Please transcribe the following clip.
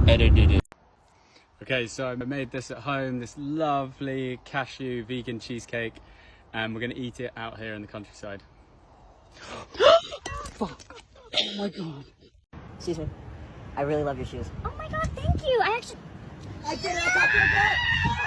Edited it. Okay, so I made this at home, this lovely cashew vegan cheesecake, and we're gonna eat it out here in the countryside. Fuck. Oh my god. Excuse me. I really love your shoes. Oh my god, thank you. I did it.